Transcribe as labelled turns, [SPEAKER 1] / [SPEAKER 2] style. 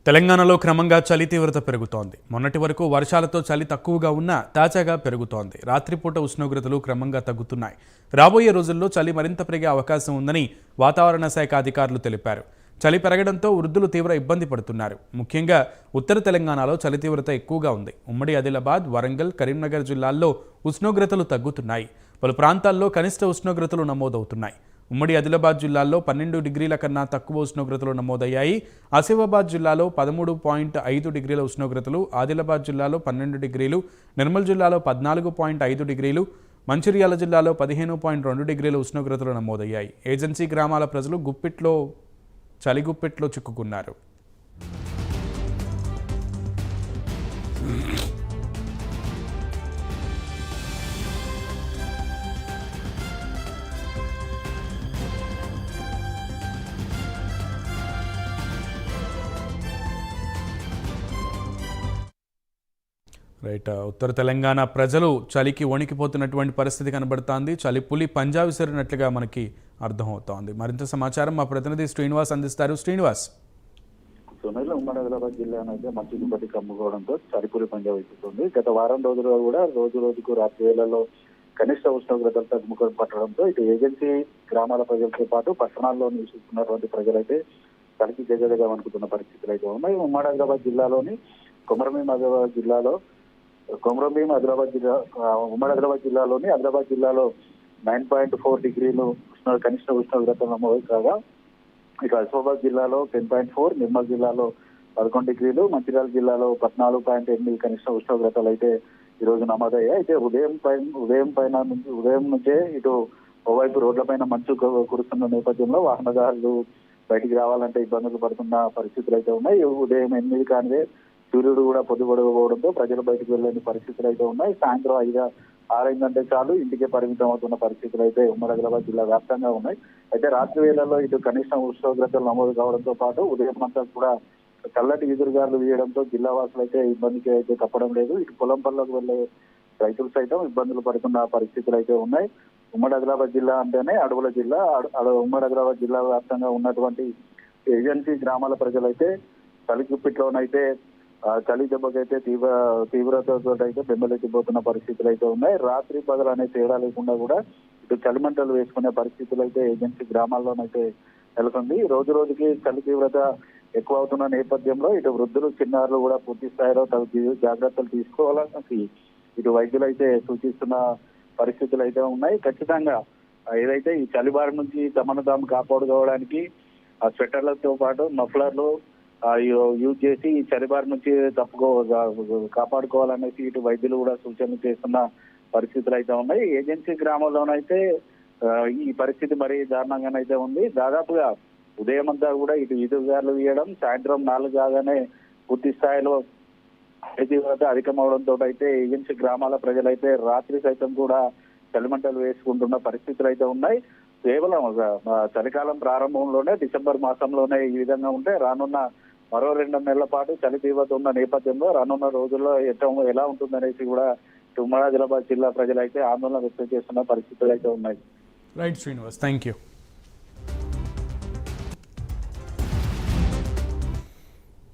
[SPEAKER 1] తెలంగాణలో క్రమంగా చలి తీవ్రత పెరుగుతోంది. మొన్నటి వరకు వర్షాలతో చలి తక్కువగా ఉన్నా తాజాగా పెరుగుతోంది. రాత్రిపూట ఉష్ణోగ్రతలు క్రమంగా తగ్గుతున్నాయి. రాబోయే రోజుల్లో చలి మరింత పెరిగే అవకాశం ఉందని వాతావరణ శాఖ అధికారులు తెలిపారు. చలి పెరగడంతో వృద్ధులు తీవ్ర ఇబ్బంది పడుతున్నారు. ముఖ్యంగా ఉత్తర తెలంగాణలో చలి తీవ్రత ఎక్కువగా ఉంది. ఉమ్మడి ఆదిలాబాద్, వరంగల్, కరీంనగర్ జిల్లాల్లో ఉష్ణోగ్రతలు తగ్గుతున్నాయి. పలు ప్రాంతాల్లో కనిష్ట ఉష్ణోగ్రతలు నమోదవుతున్నాయి. ఉమ్మడి ఆదిలాబాద్ జిల్లాలో 12 డిగ్రీల కన్నా తక్కువ ఉష్ణోగ్రతలు నమోదయ్యాయి. ఆసిఫాబాద్ జిల్లాలో 13.5 డిగ్రీల ఉష్ణోగ్రతలు, ఆదిలాబాద్ జిల్లాలో 12 డిగ్రీలు, నిర్మల్ జిల్లాలో 14.5 డిగ్రీలు, మంచిర్యాల జిల్లాలో 15.2 డిగ్రీల ఉష్ణోగ్రతలు నమోదయ్యాయి. ఏజెన్సీ గ్రామాల ప్రజలు చలిగుప్పిట్లో చిక్కుకున్నారు. రైట్, ఉత్తర తెలంగాణ ప్రజలు చలికి వణికిపోతున్నటువంటి పరిస్థితి కనబడుతోంది. చలి పులి పంజా విసిరినట్లుగా మనకి అర్థమవుతోంది. మరింత సమాచారం మా ప్రతినిధి శ్రీనివాస్ అందిస్తారు. శ్రీనివాస్,
[SPEAKER 2] సోనల్ ఉమ్మడి ఆదిలాబాద్ జిల్లానైతే మంచు దుప్పటి కమ్ముకోవడంతో చలిపులి పంజా విసురుతుంది. గత వారం రోజులుగా కూడా రోజుకు రాత్రి వేళల్లో కనిష్ట ఉష్ణోగ్రతలు తగ్గుముఖం పట్టడంతో ఇటు ఏజెన్సీ గ్రామాల ప్రజలతో పాటు పట్టణాల్లో నివసిస్తున్నటువంటి ప్రజలైతే చలికి గజగజ వణుకుతున్న పరిస్థితులు అయితే ఉన్నాయి. ఉమ్మడి ఆదిలాబాద్ జిల్లాలోని కొమరంభీం ఉమ్మడి ఆదిలాబాద్ జిల్లాలోని ఆదిలాబాద్ జిల్లాలో 9.4 డిగ్రీలు కనిష్ట ఉష్ణోగ్రతలు నమోదు కాగా, ఇక ఆసిఫాబాద్ జిల్లాలో 10.4, నిర్మల్ జిల్లాలో 11 డిగ్రీలు, మంచిర్యాల జిల్లాలో 14.8 కనిష్ట ఉష్ణోగ్రతలు అయితే ఈ రోజు నమోదయ్యాయి. అయితే ఉదయం నుంచే ఇటు ఓవైపు రోడ్లపైన మంచు కురుస్తున్న నేపథ్యంలో వాహనదారులు బయటికి రావాలంటే ఇబ్బందులు పడుతున్న పరిస్థితులు అయితే ఉన్నాయి. ఉదయం 8 కానిదే సూర్యుడు కూడా పొద్దుపడకపోవడంతో ప్రజలు బయటకు వెళ్ళని పరిస్థితులు అయితే ఉన్నాయి. సాయంత్రం 6 అయిందంటే చాలు ఇంటికే పరిమితం అవుతున్న పరిస్థితులు అయితే ఉమ్మడి ఆదిలాబాద్ జిల్లా వ్యాప్తంగా ఉన్నాయి. అయితే రాత్రి వేళల్లో ఇటు కనిష్ట ఉష్ణోగ్రతలు నమోదు కావడంతో పాటు ఉదయం అంతా కూడా చల్లటి ఎదురుగాలు వీయడంతో జిల్లా వాసులు అయితే ఇబ్బందికి అయితే తప్పడం లేదు. ఇటు పొలం పనులకు వెళ్లే రైతులు సైతం ఇబ్బందులు పడుతున్న పరిస్థితులు అయితే ఉన్నాయి. ఉమ్మడి ఆదిలాబాద్ జిల్లా అంటేనే అడవుల జిల్లా. ఉమ్మడి ఆదిలాబాద్ జిల్లా వ్యాప్తంగా ఉన్నటువంటి ఏజెన్సీ గ్రామాల ప్రజలైతే చలి గుప్పిట్లోనైతే చలి దెబ్బకైతే తీవ్రతతో అయితే బెంబలెత్తిపోతున్న పరిస్థితులు అయితే ఉన్నాయి. రాత్రి పగలు అనే తేడా లేకుండా కూడా ఇటు చలిమంటలు వేసుకునే పరిస్థితులు అయితే ఏజెన్సీ గ్రామాల్లోనైతే నెలకొంది. రోజు రోజుకి చలి తీవ్రత ఎక్కువ అవుతున్న నేపథ్యంలో ఇటు వృద్ధులు, చిన్నారులు కూడా పూర్తి స్థాయిలో జాగ్రత్తలు తీసుకోవాలని ఇటు వైద్యులు అయితే సూచిస్తున్న పరిస్థితులు అయితే ఉన్నాయి. ఖచ్చితంగా ఏదైతే ఈ చలి బారి నుంచి తమను తాము కాపాడుకోవడానికి ఆ స్వెటర్లతో పాటు మఫ్లర్లు యూజ్ చేసి ఈ చలిబారి నుంచి కాపాడుకోవాలనేసి ఇటు వైద్యులు కూడా సూచనలు చేస్తున్న పరిస్థితులు అయితే ఉన్నాయి. ఏజెన్సీ గ్రామంలోనైతే ఈ పరిస్థితి మరీ దారుణంగానైతే ఉంది. దాదాపుగా ఉదయం అంతా కూడా ఇటు ఈదురుగాలు వీయడం, సాయంత్రం 4 కాగానే పూర్తి స్థాయిలో తీవ్రత అధికమవడంతో అయితే ఏజెన్సీ గ్రామాల ప్రజలైతే రాత్రి సైతం కూడా చలిమంటలు వేసుకుంటున్న పరిస్థితులు అయితే ఉన్నాయి. కేవలం చలికాలం ప్రారంభంలోనే డిసెంబర్ మాసంలోనే ఈ విధంగా ఉంటే రానున్న మరో 2 నెలల పాటు చలి తీవ్రత ఉన్న నేపథ్యంలో రానున్న రోజుల్లో ఎలా ఉంటుందనేసి కూడా ఉమ్మడి ఆదిలాబాద్ జిల్లా ప్రజలైతే ఆందోళన వ్యక్తం చేస్తున్న పరిస్థితులు అయితే ఉన్నాయి.
[SPEAKER 1] Right Srinivas, thank you.